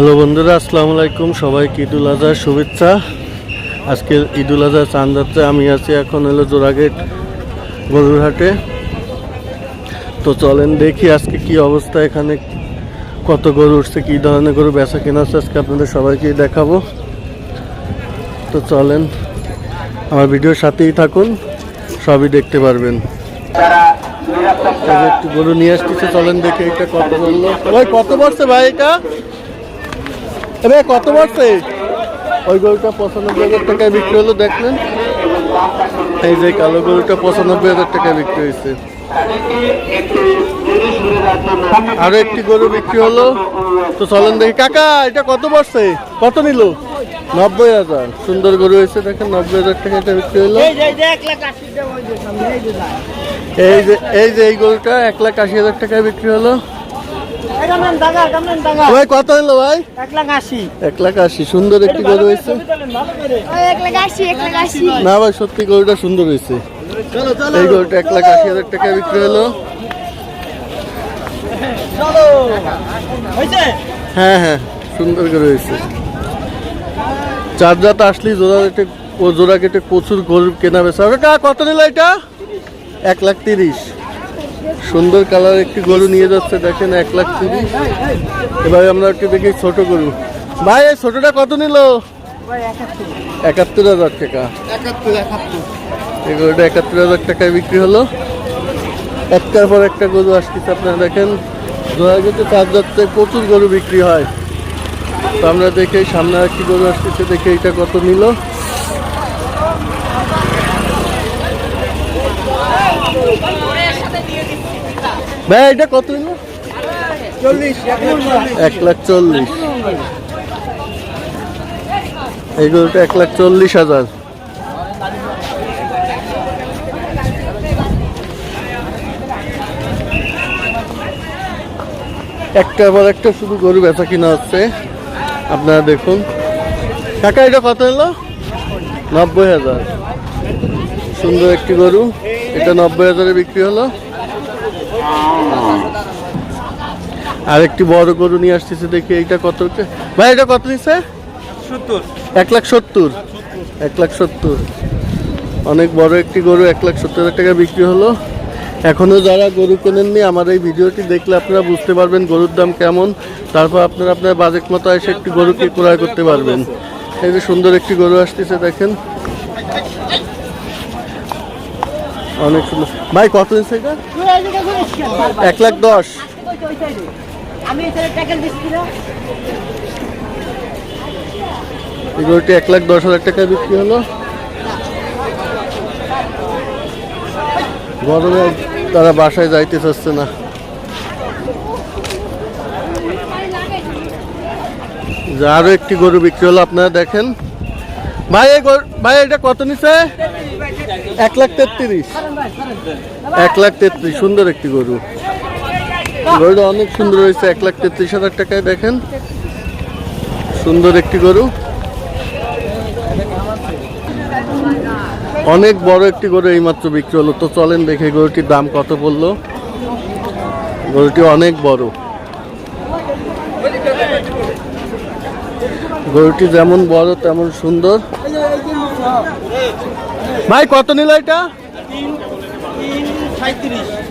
Hello বন্ধুরা, আসসালামু আলাইকুম। সবাইকে ঈদুল আজহার শুভেচ্ছা। আজকে ঈদুল আজহার চাঁদ যাত্রা। আমি আছি এখন হলো জোড়াগেট গরুর হাটে। তো চলেন দেখি আজকে কি অবস্থা, এখানে কত গরু উঠছে, কী ধরনের গরু বেচা কেনা আছে আজকে আপনাদের সবাইকেই দেখাবো। তো চলেন আমার ভিডিওর সাথেই থাকুন, সবই দেখতে পারবেন। একটু গরু নিয়ে আসতেছে, চলেন দেখে এটা কত বললো ভাই, কত পড়ছে ভাই এটা? ভাই কত পড়ছে? ওই গরুটা 95,000 টাকায় বিক্রি হলো, দেখলেন? এই যে কালো গরুটা 95,000 টাকায় বিক্রি হয়েছে। আরো একটি গরু বিক্রি হলো। তো চলেন দেখি। কাকা এটা কত পড়ছে, কত নিল? 90,000। সুন্দর গরু হয়েছে, দেখেন 90,000 টাকা এটা বিক্রি হলো। এই গরুটা 1,80,000 টাকায় বিক্রি হলো। ভাই কত হলো ভাই? 1,80,000। সুন্দর একটি গরু হয়েছে না ভাই, সত্যি গরুটা সুন্দর হয়েছে। এই গরুটা 1,80,000 টাকায় বিক্রি হলো। হ্যাঁ হ্যাঁ, সুন্দর গরু হয়েছে। চারজাত আসলেই জোড়া কেটে প্রচুর গরু কেনা বেচা হবে। কত নিল এটা? 1,30,000। সুন্দর কালার একটি গরু নিয়ে যাচ্ছে, দেখেন 1,30,000। এবার আমরা একটু দেখি ছোট গরু। ভাই এই ছোটটা কত নিল? 71,000 টাকা। এই গরুটা 71,000 টাকায় বিক্রি হলো। একটার পর একটা গরু আসতেছে, আপনারা দেখেন জোড়াগেটে চার যাত্রায় প্রচুর গরু বিক্রি হয়। তো আমরা দেখে সামনে একটি গরু আসতেছে, দেখে এটা কত নিল। ভাই এটা কত নিল? 1,40,000। এই গরুটা 1,40,000। একটার পর একটা শুধু গরু বেচা কিনা হচ্ছে, আপনারা দেখুন। কাকা এটা কত নিল? 90,000। সুন্দর একটি গরু, এটা 90,000-এ বিক্রি হলো। আর একটি বড় গরু নিয়ে আসতেছে, দেখি এইটা কত হচ্ছে। ভাই এটা কত নিচ্ছে? 1,70,000। 1,70,000। অনেক বড় একটি গরু, 1,70,000 টাকা বিক্রি হলো। এখনো যারা গরু কেনেননি, আমার এই ভিডিওটি দেখলে আপনারা বুঝতে পারবেন গরুর দাম কেমন। তারপর আপনারা আপনার বাজেট মতো এসে একটি গরুকে ক্রয় করতে পারবেন। এই যে সুন্দর একটি গরু আসতেছে, দেখেন অনেক সুন্দর। ভাই কত নিচ্ছে এটা? 1,10,000। এই গরুটি 1,10,000 টাকায় বিক্রি হলো। গরমে তারা বাসায় যাইতে চাচ্ছে না। আরো একটি গরু বিক্রি হলো, আপনারা দেখেন। ভাই ভাই এটা কত নিচ্ছে? 1,33,000। 1,33,000। সুন্দর একটি গরু, গরুটা অনেক সুন্দর হয়েছে। 1,33,000 টাকায় দেখেন, সুন্দর একটি গরু। অনেক বড় একটি গরু এইমাত্র বিক্রি হলো। তো চলেন দেখে গরুটির দাম কত পড়লো। গরুটি অনেক বড়, গরুটি যেমন বড় তেমন সুন্দর। ভাই কত নিল এটা?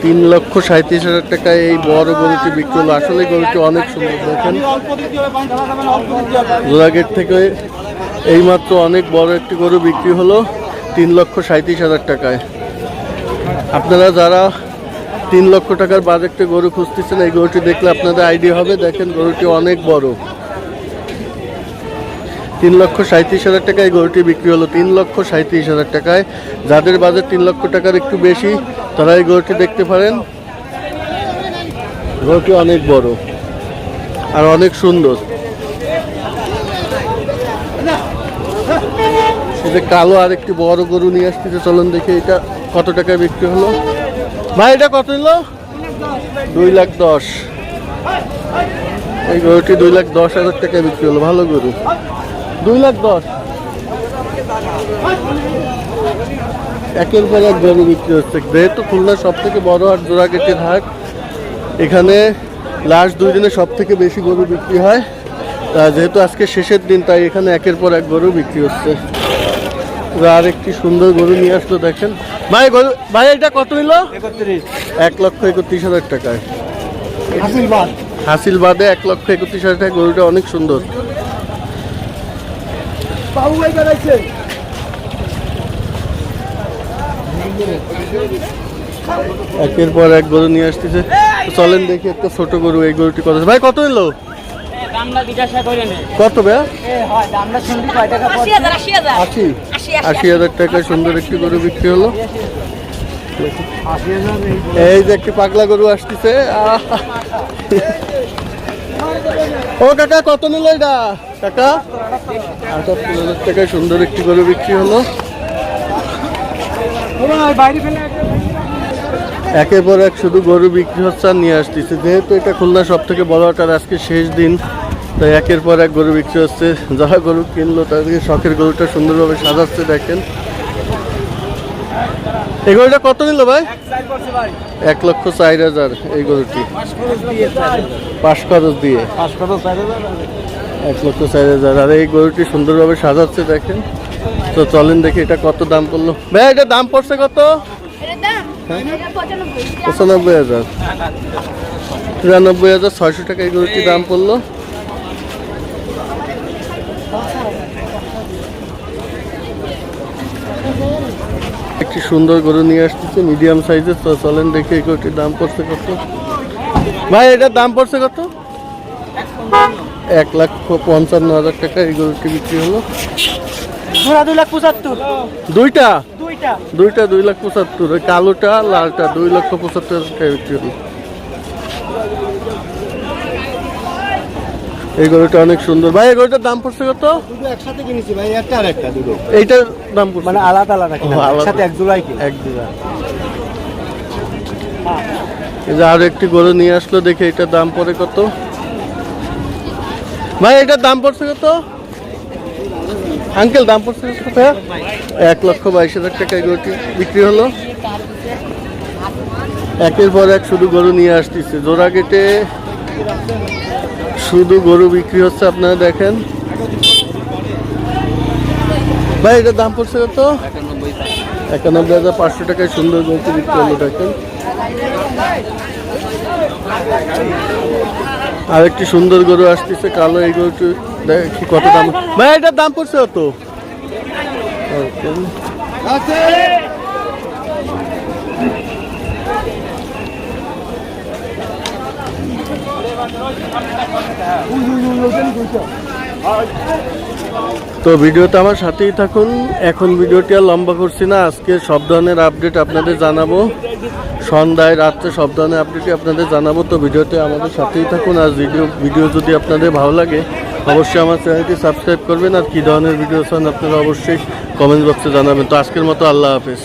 3,37,000 টাকায় এই বড় গরুটি বিক্রি হলো। আসলে গরুটি অনেক সুন্দর, দেখেন জোড়াগেট থেকে এইমাত্র অনেক বড় একটি গরু বিক্রি হলো 3,37,000 টাকায়। আপনারা যারা 3 লক্ষ টাকার বাজেটে গরু খুঁজতেছেন, এই গরুটি দেখলে আপনাদের আইডিয়া হবে। দেখেন গরুটি অনেক বড়। 3,37,000 টাকায় এই গরুটি বিক্রি হলো। 3,37,000 টাকায়। যাদের বাজেট 3 লক্ষ টাকার একটু বেশি, তারা এই গরুটি দেখতে পারেন। গরুটি অনেক বড় আর অনেক সুন্দর। এই যে কালো আর একটি বড় গরু নিয়ে আসতেছে, চলুন দেখি এটা কত টাকায় বিক্রি হলো। ভাই এটা কত নিল? 2,10,000। এই গরুটি 2,10,000 টাকায় বিক্রি হলো। ভালো গরু, 2,10,000। একের পর এক গরু বিক্রি হচ্ছে। যেহেতু খুলনার সব থেকে বড় হাট জোড়াগেটের হাট, এখানে লাস্ট 2 দিনে সব থেকে বেশি গরু বিক্রি হয়। যেহেতু আজকে শেষের দিন তাই এখানে একের পর এক গরু বিক্রি হচ্ছে। আর একটি সুন্দর গরু নিয়ে আসলো দেখেন ভাই। গরু ভাই এটা কত হইলো? 1,31,30,000 টাকায়। হাসিল বাদে 1,31,000 টাকা। গরুটা অনেক সুন্দর। একের পর এক গরু নিয়ে আসতেছে। চলেন দেখি একটা ছোট গরু। এই গরুটি কত ভাই? কত হইলো? কত ভাই? 80,000 টাকায় সুন্দর একটি গরু বিক্রি হলো। এই যে একটি পাগলা গরু আসতেছে। ও কাকা কত নিল এটা? কাকা 78,000 টাকায় সুন্দর একটি গরু বিক্রি হলো। একের পর এক শুধু গরু বিক্রি হচ্ছে আর নিয়ে আসতেছে। যেহেতু এটা খুলনা সব থেকে বড় হাট, আজকে শেষ দিন, তাই একের পর এক গরু বিক্রি হচ্ছে। যারা গরু কিনলো তাদেরকে শখের গরুটা সুন্দরভাবে সাজাচ্ছে দেখেন। এই গরুটা কত নিল ভাই? 1,04,000 এই গরুটি পাশ খরচ দিয়ে 1,04,000। আর এই গরুটি সুন্দরভাবে সাজাচ্ছে দেখেন। তো চলেন দেখি এটা কত দাম পড়লো। ভাই এটা দাম পড়ছে কত? 95,000 93,600 টাকা এই গরুটির দাম পড়লো। একটি সুন্দর গরু নিয়ে আসতেছে মিডিয়াম সাইজের। তো চলেন দেখি এই গরুটির দাম পড়ছে কত। ভাই এটার দাম পড়ছে কত? 1,55,000 টাকা এই গরুটি বিক্রি হলো। দুইটা 2,75,000। ওই কালোটা লালটা 2,75,000 টাকা বিক্রি হলো। এই গরুটা অনেক সুন্দর। ভাই এই গরুটার দাম পড়ছে কত? একসাথে কিনেছি ভাই, একটা আর একটা দুটো। এইটার দাম পড়ছে মানে আলাদা আলাদা কিনা, একসাথে এক জোড়াই কিনা। এক জোড়া। এই যে আর একটি গরু নিয়ে আসলো, দেখে এটার দাম পড়ে কত। ভাই এটার দাম পড়ছে কত? আঙ্কেল দাম পড়ছে কত? 1,22,000 টাকা এই গরুটি বিক্রি হলো। একের পর এক শুধু গরু নিয়ে আসতেছে। জোড়া কেটে শুধু গরু বিক্রি হচ্ছে, আপনারা দেখেন। ভাই এটার দাম পড়ছে কত? 91,500 টাকায় সুন্দর গরুটি বিক্রি হলো দেখেন। আর একটি সুন্দর গরু আসতেছে কালো। এই গরুটি দেখি কত দাম। ভাই এটার দাম পড়ছে কত? তো ভিডিওতে আমার সাথেই থাকুন। এখন ভিডিওটি আর লম্বা করছি না। আজকে সব ধরনের আপডেট আপনাদের জানাবো, সন্ধ্যায় রাত্রে সব ধরনের আপডেটই আপনাদের জানাবো। তো ভিডিওতে আমাদের সাথেই থাকুন। আর ভিডিও যদি আপনাদের ভালো লাগে অবশ্যই আমার চ্যানেলটি সাবস্ক্রাইব করবেন। আর কী ধরনের ভিডিও চান আপনারা অবশ্যই কমেন্ট বক্সে জানাবেন। তো আজকের মতো আল্লাহ হাফেজ।